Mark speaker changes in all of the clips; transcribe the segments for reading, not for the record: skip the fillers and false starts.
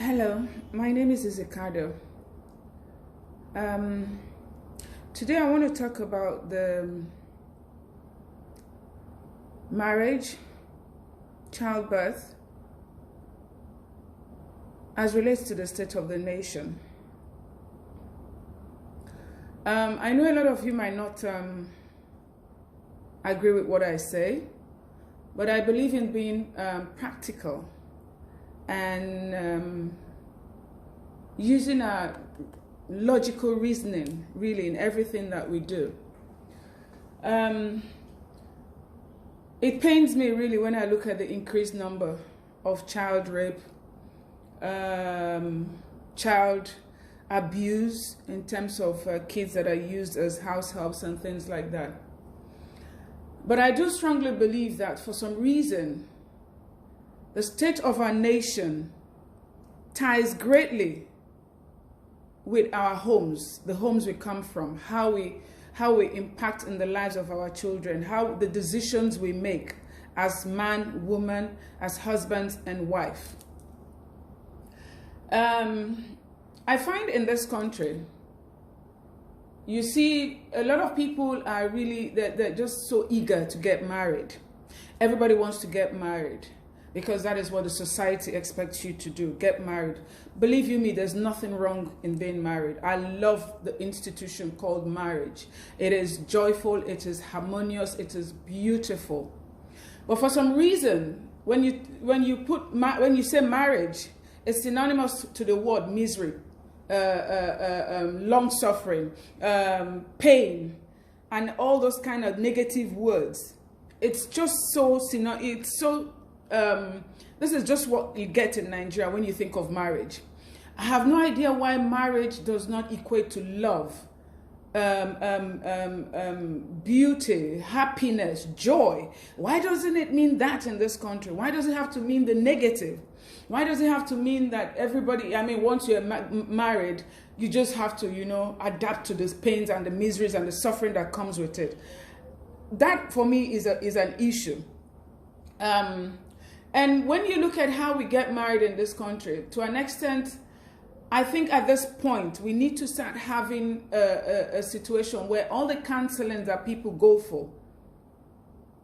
Speaker 1: Hello, my name is Zizi Cardow. Today I want to talk about the marriage, childbirth, as relates to the state of the nation. I know a lot of you might not agree with what I say, but I believe in being practical and using a logical reasoning really in everything that we do. It pains me really when I look at the increased number of child rape, child abuse in terms of kids that are used as house helps and things like that. But I do strongly believe that for some reason the state of our nation ties greatly with our homes, the homes we come from, how we impact in the lives of our children, how the decisions we make as man, woman, as husbands and wife. I find in this country, you see a lot of people are really, they're just so eager to get married. Everybody wants to get married because that is what the society expects you to do, get married. Believe you me, there's nothing wrong in being married. I love the institution called marriage. It is joyful, it is harmonious, it is beautiful. But for some reason, when you say marriage, it's synonymous to the word misery, long suffering, pain, and all those kind of negative words. It's just so, this is just what you get in Nigeria when you think of marriage. I have no idea why marriage does not equate to love, beauty, happiness, joy. Why doesn't it mean that in this country? Why does it have to mean the negative? Why does it have to mean that everybody, once you're married, you just have to, adapt to the pains and the miseries and the suffering that comes with it? That for me is an issue. And when you look at how we get married in this country, to an extent, I think at this point, we need to start having a situation where all the counseling that people go for,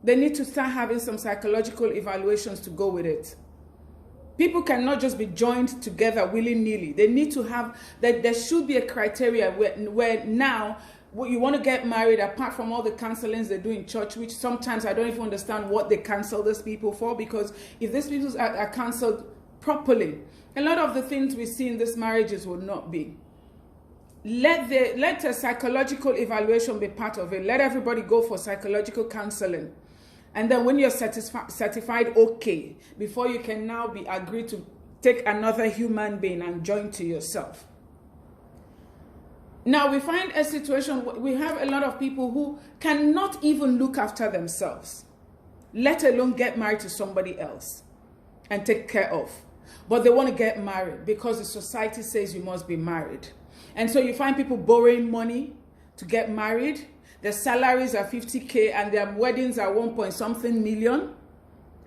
Speaker 1: they need to start having some psychological evaluations to go with it. People cannot just be joined together willy-nilly. They need to have, that there should be a criteria where now, you want to get married, apart from all the counselings they do in church, which sometimes I don't even understand what they counsel these people for, because if these people are counseled properly, a lot of the things we see in these marriages will not be. Let a psychological evaluation be part of it. Let everybody go for psychological counseling. And then when you're certified okay, before you can now be agreed to take another human being and join to yourself. Now we find a situation, we have a lot of people who cannot even look after themselves, let alone get married to somebody else and take care of. But they want to get married because the society says you must be married. And so you find people borrowing money to get married. Their salaries are 50K and their weddings are 1-point-something million.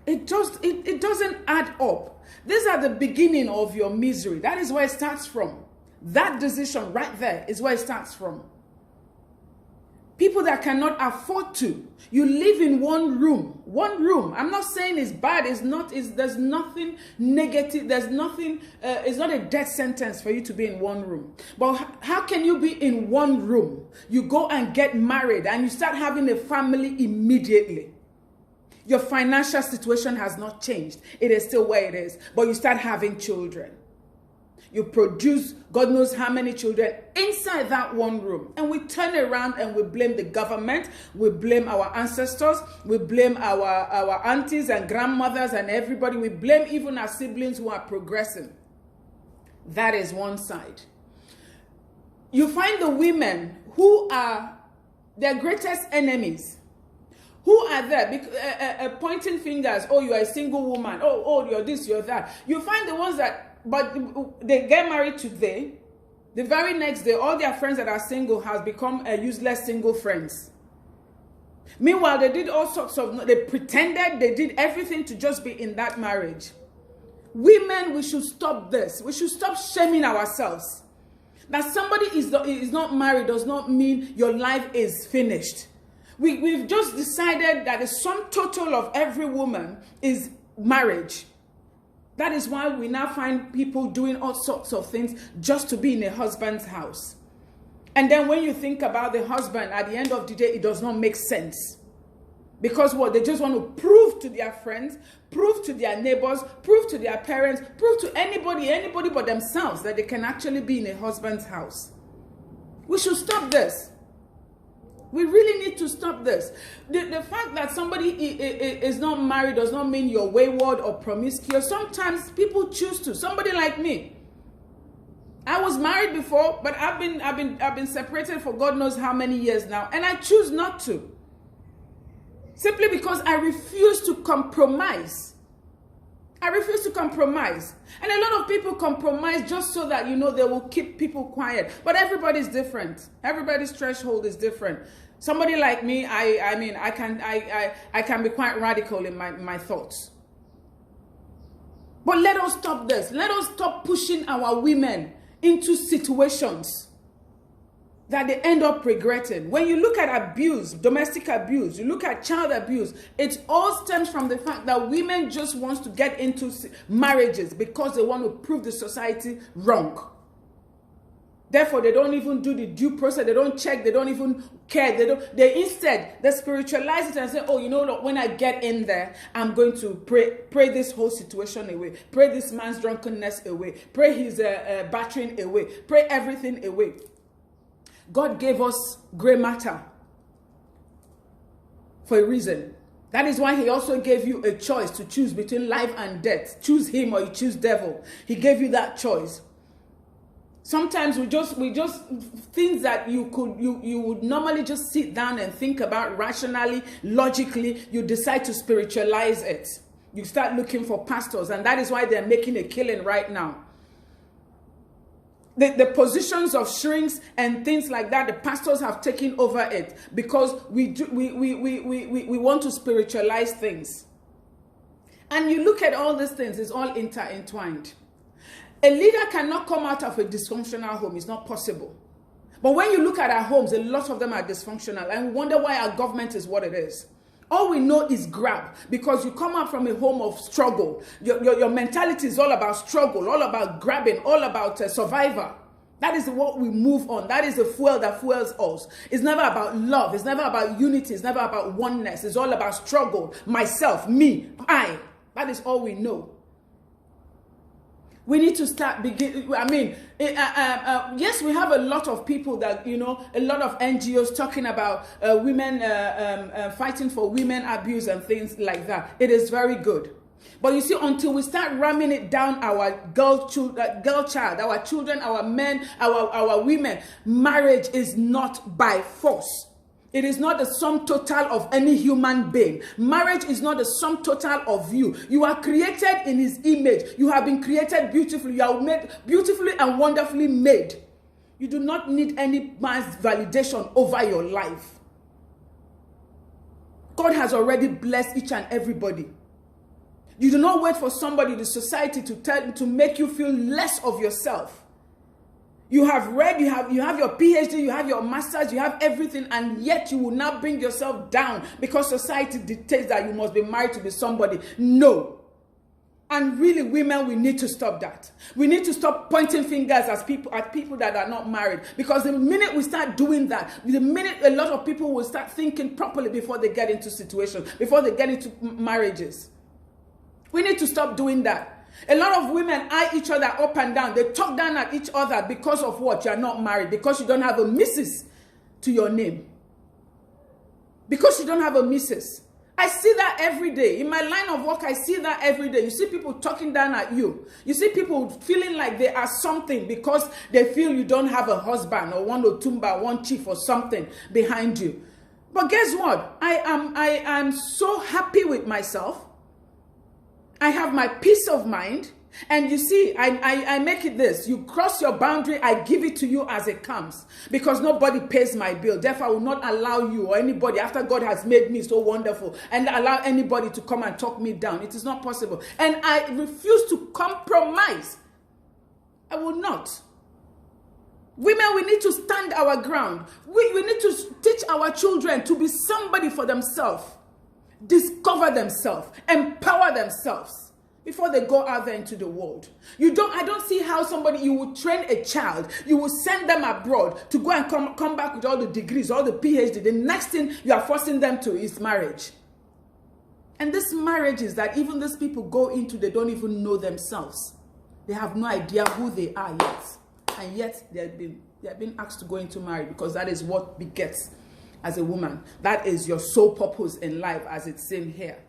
Speaker 1: It doesn't add up. These are the beginning of your misery. That is where it starts from. That decision right there is where it starts from. People that cannot afford to. You live in one room. One room. I'm not saying it's bad. There's nothing negative. There's nothing, it's not a death sentence for you to be in one room. But how can you be in one room? You go and get married and you start having a family immediately. Your financial situation has not changed. It is still where it is. But you start having children. You produce God knows how many children inside that one room. And we turn around and we blame the government. We blame our ancestors. We blame our aunties and grandmothers and everybody. We blame even our siblings who are progressing. That is one side. You find the women who are their greatest enemies. Who are there pointing fingers. Oh, you are a single woman. Oh, you're this, you're that. You find the ones that, but they get married today. The very next day, all their friends that are single has become useless single friends. Meanwhile, they did all sorts of, they pretended, they did everything to just be in that marriage. women, we should stop this. We should stop shaming ourselves. That somebody is not married does not mean your life is finished. We've just decided that the sum total of every woman is marriage. That is why we now find people doing all sorts of things just to be in a husband's house. And then when you think about the husband, at the end of the day, it does not make sense. Because what? They just want to prove to their friends, prove to their neighbors, prove to their parents, prove to anybody but themselves that they can actually be in a husband's house. We should stop this. We really need to stop this. The fact that somebody is not married does not mean you're wayward or promiscuous. Sometimes people choose to. Somebody like me. I was married before, but I've been separated for God knows how many years now, and I choose not to. Simply because I refuse to compromise. I refuse to compromise. And a lot of people compromise just so that, you know, they will keep people quiet. But everybody's different. Everybody's threshold is different. Somebody like me, I can be quite radical in my thoughts. But let us stop this. Let us stop pushing our women into situations that they end up regretting. When you look at abuse, domestic abuse, you look at child abuse, it all stems from the fact that women just want to get into marriages because they want to prove the society wrong. Therefore, they don't even do the due process. They don't check. They don't even care. They instead, they spiritualize it and say, oh, you know what? When I get in there, I'm going to pray this whole situation away. Pray this man's drunkenness away. Pray his battering away. Pray everything away. God gave us gray matter for a reason. That is why he also gave you a choice to choose between life and death. Choose him or you choose devil. He gave you that choice. Sometimes we just things that you would normally just sit down and think about rationally, logically, you decide to spiritualize it. You start looking for pastors, and that is why they're making a killing right now. The positions of shrinks and things like that, the pastors have taken over it because we want to spiritualize things. And you look at all these things, it's all intertwined. A leader cannot come out of a dysfunctional home. It's not possible. But when you look at our homes, a lot of them are dysfunctional. And we wonder why our government is what it is. All we know is grab. Because you come out from a home of struggle. Your mentality is all about struggle, all about grabbing, all about survivor. That is what we move on. That is the fuel that fuels us. It's never about love. It's never about unity. It's never about oneness. It's all about struggle. Myself, me, I. That is all we know. We need to start yes, we have a lot of people that, you know, a lot of NGOs talking about women fighting for women abuse and things like that. It is very good. But you see, until we start ramming it down our girl child, our children, our men, our women, marriage is not by force. It is not the sum total of any human being. Marriage is not the sum total of you. You are created in his image. You have been created beautifully. You are made beautifully and wonderfully made. You do not need any man's validation over your life. God has already blessed each and everybody. You do not wait for somebody, the society, to make you feel less of yourself. You have read, you have your PhD, you have your master's, you have everything, and yet you will not bring yourself down because society dictates that you must be married to be somebody. No. And really, women, we need to stop that. We need to stop pointing fingers at people that are not married. Because the minute we start doing that, the minute a lot of people will start thinking properly before they get into situations, before they get into marriages. We need to stop doing that. A lot of women eye each other up and down. They talk down at each other because of what? You are not married. Because you don't have a missus to your name. Because you don't have a missus. I see that every day. In my line of work, I see that every day. You see people talking down at you. You see people feeling like they are something because they feel you don't have a husband or one Otumba, one chief or something behind you. But guess what? I am so happy with myself. I have my peace of mind. And you see, I make it this. You cross your boundary, I give it to you as it comes. Because nobody pays my bill. Therefore, I will not allow you or anybody, after God has made me so wonderful, and allow anybody to come and talk me down. It is not possible. And I refuse to compromise. I will not. Women, we need to stand our ground. We need to teach our children to be somebody for themselves. Discover themselves. Empower themselves. Before they go out there into the world. I don't see how you will train a child, you will send them abroad to go and come back with all the degrees, all the PhD. The next thing you are forcing them to is marriage. And this marriage is that even these people go into, they don't even know themselves. They have no idea who they are yet. And yet they have been asked to go into marriage because that is what begets as a woman. That is your sole purpose in life, as it's seen here.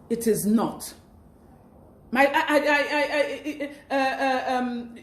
Speaker 1: It is not.